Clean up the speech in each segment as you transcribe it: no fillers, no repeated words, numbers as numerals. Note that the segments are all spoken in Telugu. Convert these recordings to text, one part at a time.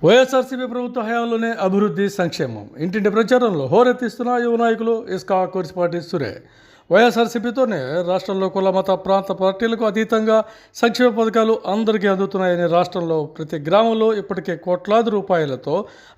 వైఎస్ఆర్సీపీ ప్రభుత్వ హయాంలోనే అభివృద్ధి సంక్షేమం ఇంటింటి ప్రచారంలో హోరెత్తిస్తున్న యువ నాయకులు ఇస్కా కొరిసిపాటి సురే. వైఎస్ఆర్సీపీతోనే రాష్ట్రంలో కుల మత ప్రాంత పార్టీలకు అతీతంగా సంక్షేమ పథకాలు అందరికీ అందుతున్నాయని, రాష్ట్రంలో ప్రతి గ్రామంలో ఇప్పటికే కోట్లాది రూపాయలతో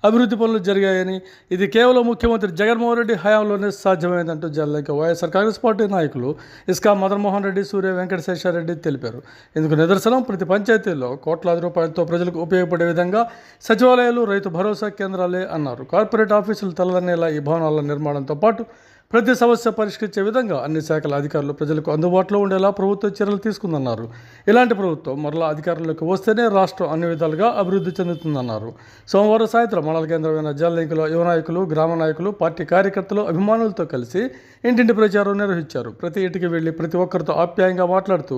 అభివృద్ధి పనులు జరిగాయని, ఇది కేవలం ముఖ్యమంత్రి జగన్మోహన్ రెడ్డి హయాంలోనే సాధ్యమైందంటూ జల్లంక వైఎస్ఆర్ కాంగ్రెస్ పార్టీ నాయకులు ఇస్కా మదన్మోహన్ రెడ్డి, సూర్య వెంకటశేషారెడ్డి తెలిపారు. ఇందుకు నిదర్శనం ప్రతి పంచాయతీల్లో కోట్లాది రూపాయలతో ప్రజలకు ఉపయోగపడే విధంగా సచివాలయాలు, రైతు భరోసా కేంద్రాలే అన్నారు. కార్పొరేట్ ఆఫీసులు తలదన్నేలా ఈ భవనాల నిర్మాణంతో పాటు ప్రతి సమస్య పరిష్కరించే విధంగా అన్ని శాఖల అధికారులు ప్రజలకు అందుబాటులో ఉండేలా ప్రభుత్వం చర్యలు తీసుకుందన్నారు. ఇలాంటి ప్రభుత్వం మరలా అధికారంలోకి వస్తేనే రాష్ట్రం అన్ని విధాలుగా అభివృద్ధి చెందుతుందన్నారు. సోమవారం సాయంత్రం మండల కేంద్రమైన జల్లింకలో యువ నాయకులు, గ్రామ నాయకులు, పార్టీ కార్యకర్తలు, అభిమానులతో కలిసి ఇంటింటి ప్రచారం నిర్వహించారు. ప్రతి ఇంటికి వెళ్లి ప్రతి ఒక్కరితో ఆప్యాయంగా మాట్లాడుతూ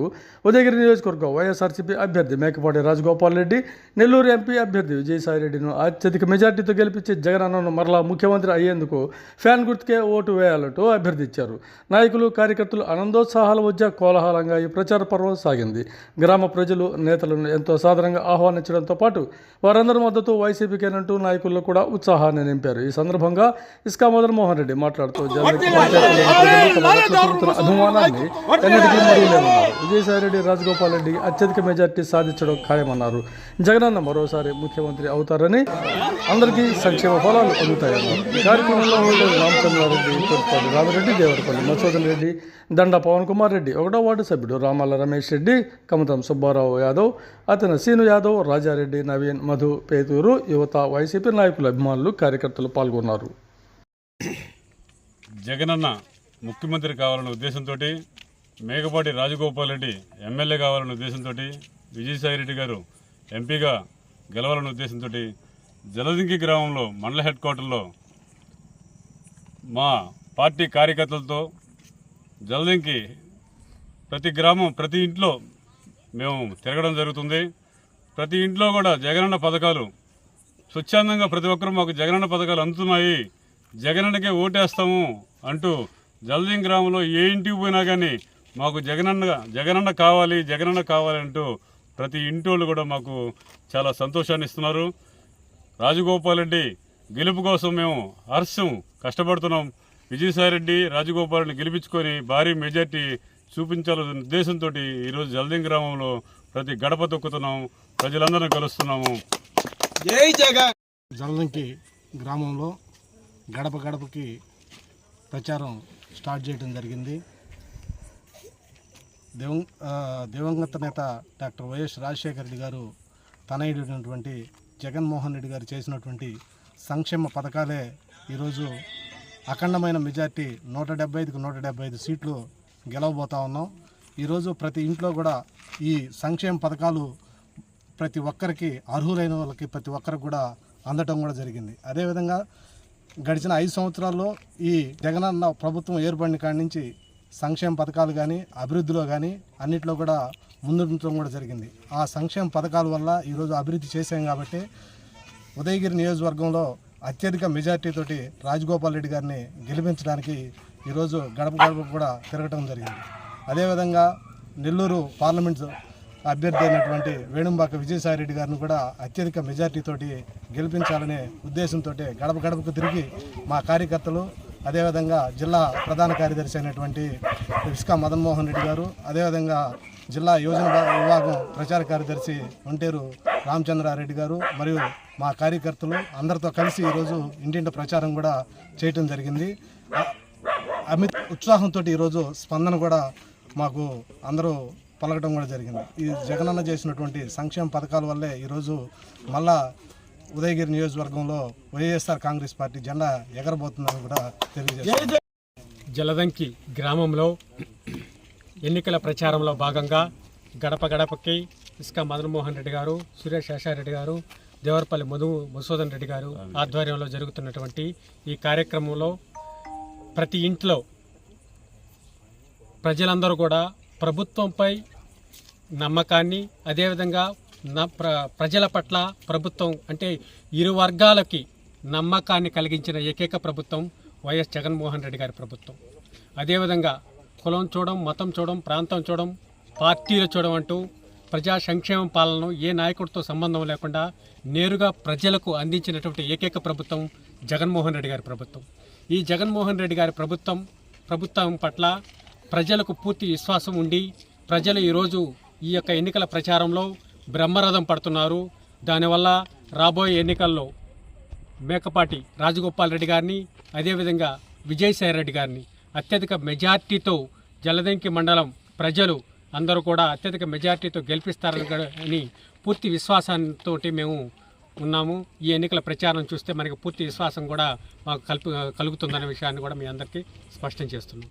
ఉదయగిరి నియోజకవర్గం వైఎస్ఆర్సీపీ అభ్యర్థి మేకపాటి రాజగోపాల్ రెడ్డి, నెల్లూరు ఎంపీ అభ్యర్థి విజయసాయిరెడ్డిను అత్యధిక మెజార్టీతో గెలిపించి జగనన్నను మరలా ముఖ్యమంత్రి అయ్యేందుకు ఫ్యాన్ గుర్తుకే ఓటు వేయాలంటూ అభ్యర్థించారు. నాయకులు, కార్యకర్తలు ఆనందోత్సాహాల మధ్య కోలాహలంగా ఈ ప్రచార పర్వం సాగింది. గ్రామ ప్రజలు నేతలను ఎంతో సాధారణంగా ఆహ్వానించడంతో పాటు వారందరి మద్దతు వైసీపీకేనంటూ నాయకుల్లో కూడా ఉత్సాహాన్ని నింపారు. ఈ సందర్భంగా ఇస్కా మదన్మోహన్ రెడ్డి మాట్లాడుతూ అభిమానాన్ని ఎన్నటికీ మరువలేమన్నారు. విజయసాయిరెడ్డి, రాజగోపాల్ రెడ్డి అత్యధిక మెజార్టీ సాధించడం ఖాయమన్నారు. జగనన్న మరోసారి ముఖ్యమంత్రి అవుతారని, అందరికీ సంక్షేమ ఫలాలు అందుతాయన్నారు. ఈ కార్యక్రమంలో రామచంద్రారెడ్డి, తోటపాటి రామిరెడ్డి, దేవరపల్లి మధుసూదన్ రెడ్డి, దండ పవన్ కుమార్ రెడ్డి, 1వ వార్డు సభ్యుడు రామాల రమేష్ రెడ్డి, కమతం సుబ్బారావు యాదవ్, అతను సీను యాదవ్, రాజారెడ్డి, నవీన్, మధు, పేతూరు, యువత, వైసీపీ నాయకులు, అభిమానులు, కార్యకర్తలు పాల్గొన్నారు. జగనన్న ముఖ్యమంత్రి కావాలనే ఉద్దేశంతో, మేకపాటి రాజగోపాల్ రెడ్డి ఎమ్మెల్యే కావాలనే ఉద్దేశంతో, విజయసాయిరెడ్డి గారు ఎంపీగా గెలవాలనే ఉద్దేశంతో జలదింకి గ్రామంలో మండల హెడ్ క్వార్టర్లో మా పార్టీ కార్యకర్తలతో జలదింకి ప్రతి గ్రామం, ప్రతి ఇంట్లో మేము తిరగడం జరుగుతుంది. ప్రతి ఇంట్లో కూడా జగనన్న పథకాలు స్వచ్ఛందంగా ప్రతి ఒక్కరూ మాకు జగనన్న పథకాలు అందుతున్నాయి, జగనన్నకే ఓటేస్తాము అంటూ జలదింకి గ్రామంలో ఏ ఇంటికి పోయినా కానీ మాకు జగనన్న కావాలి అంటూ ప్రతి ఇంటోళ్ళు కూడా మాకు చాలా సంతోషాన్ని ఇస్తున్నారు. రాజగోపాల్ రెడ్డి గెలుపు కోసం మేము హర్షం కష్టపడుతున్నాం. విజయసాయిరెడ్డి, రాజగోపాల్ రెడ్డిని గెలిపించుకొని భారీ మెజార్టీ చూపించాలనే ఉద్దేశంతో ఈరోజు జలదింకి గ్రామంలో ప్రతి గడప తొక్కుతున్నాం, ప్రజలందరం కలుస్తున్నాము. జై జగన్. జలదింకి గ్రామంలో గడప గడపకి ప్రచారం స్టార్ట్ చేయడం జరిగింది. దివంగత నేత డాక్టర్ వైఎస్ రాజశేఖర రెడ్డి గారు తనయుడైనటువంటి జగన్మోహన్ రెడ్డి గారు చేసినటువంటి సంక్షేమ పథకాలే ఈరోజు అఖండమైన మెజార్టీ 175కు 175 సీట్లు గెలవబోతా ఉన్నాం. ఈరోజు ప్రతి ఇంట్లో కూడా ఈ సంక్షేమ పథకాలు ప్రతి ఒక్కరికి, అర్హులైన వాళ్ళకి ప్రతి ఒక్కరికి కూడా అందటం కూడా జరిగింది. అదేవిధంగా గడిచిన 5 సంవత్సరాల్లో ఈ జగనన్న ప్రభుత్వం ఏర్పడిన కాడి నుంచి సంక్షేమ పథకాలు కానీ, అభివృద్ధిలో కానీ అన్నింటిలో కూడా ముందుండటం కూడా జరిగింది. ఆ సంక్షేమ పథకాల వల్ల ఈరోజు అభివృద్ధి చేశాం కాబట్టి ఉదయగిరి నియోజకవర్గంలో అత్యధిక మెజార్టీతోటి రాజగోపాల్ రెడ్డి గారిని గెలిపించడానికి ఈరోజు గడప గడప కూడా తిరగటం జరిగింది. అదేవిధంగా నెల్లూరు పార్లమెంట్ అభ్యర్థి అయినటువంటి వేణుంబాక విజయసాయిరెడ్డి గారిని కూడా అత్యధిక మెజార్టీతోటి గెలిపించాలనే ఉద్దేశంతో గడప గడపకు తిరిగి మా కార్యకర్తలు, అదేవిధంగా జిల్లా ప్రధాన కార్యదర్శి అయినటువంటి ఇస్కా మదన్మోహన్ రెడ్డి గారు, అదేవిధంగా జిల్లా యోజన విభాగం ప్రచార కార్యదర్శి ఒంటేరు రామచంద్రారెడ్డి గారు మరియు మా కార్యకర్తలు అందరితో కలిసి ఈరోజు ఇంటింటి ప్రచారం కూడా చేయటం జరిగింది. అమిత ఉత్సాహంతో ఈరోజు స్పందన కూడా మాకు అందరూ పలకడం కూడా జరిగింది. ఈ జగనన్న చేసినటువంటి సంక్షేమ పథకాల వల్లే ఈరోజు మళ్ళా ఉదయగిరి నియోజకవర్గంలో వైఎస్ఆర్ కాంగ్రెస్ పార్టీ జెండా ఎగరబోతుందని కూడా తెలియజేస్తారు. జలదంకి గ్రామంలో ఎన్నికల ప్రచారంలో భాగంగా గడప గడపకి ఇస్కా మదన్మోహన్ రెడ్డి గారు, సూర్య శేషారెడ్డి గారు, దేవరపల్లి మధుసూదన్ రెడ్డి గారు ఆధ్వర్యంలో జరుగుతున్నటువంటి ఈ కార్యక్రమంలో ప్రతి ఇంట్లో ప్రజలందరూ కూడా ప్రభుత్వంపై నమ్మకాన్ని, అదేవిధంగా ప్రజల పట్ల ప్రభుత్వం అంటే ఇరు వర్గాలకి నమ్మకాన్ని కలిగించిన ఏకైక ప్రభుత్వం వైఎస్ జగన్మోహన్ రెడ్డి గారి ప్రభుత్వం. అదేవిధంగా కులం చూడడం, మతం చూడడం, ప్రాంతం చూడడం, పార్టీలు చూడడం అంటూ ప్రజా సంక్షేమ పాలనను ఏ నాయకుడితో సంబంధం లేకుండా నేరుగా ప్రజలకు అందించినటువంటి ఏకైక ప్రభుత్వం జగన్మోహన్ రెడ్డి గారి ప్రభుత్వం. ఈ జగన్మోహన్ రెడ్డి గారి ప్రభుత్వం పట్ల ప్రజలకు పూర్తి విశ్వాసం ఉండి ప్రజలు ఈరోజు ఈ యొక్క ఎన్నికల ప్రచారంలో బ్రహ్మరథం పడుతున్నారు. దానివల్ల రాబోయే ఎన్నికల్లో మేకపాటి రాజగోపాల్ రెడ్డి గారిని, అదేవిధంగా విజయసాయి రెడ్డి గారిని అత్యధిక మెజార్టీతో జలదంకి మండలం ప్రజలు అందరూ కూడా అత్యధిక మెజార్టీతో గెలిపిస్తారని పూర్తి విశ్వాసంతో మేము ఉన్నాము. ఈ ఎన్నికల ప్రచారం చూస్తే మనకి పూర్తి విశ్వాసం కూడా మాకు కలుగుతుందనే విషయాన్ని కూడా మీ అందరికీ స్పష్టం చేస్తున్నాం.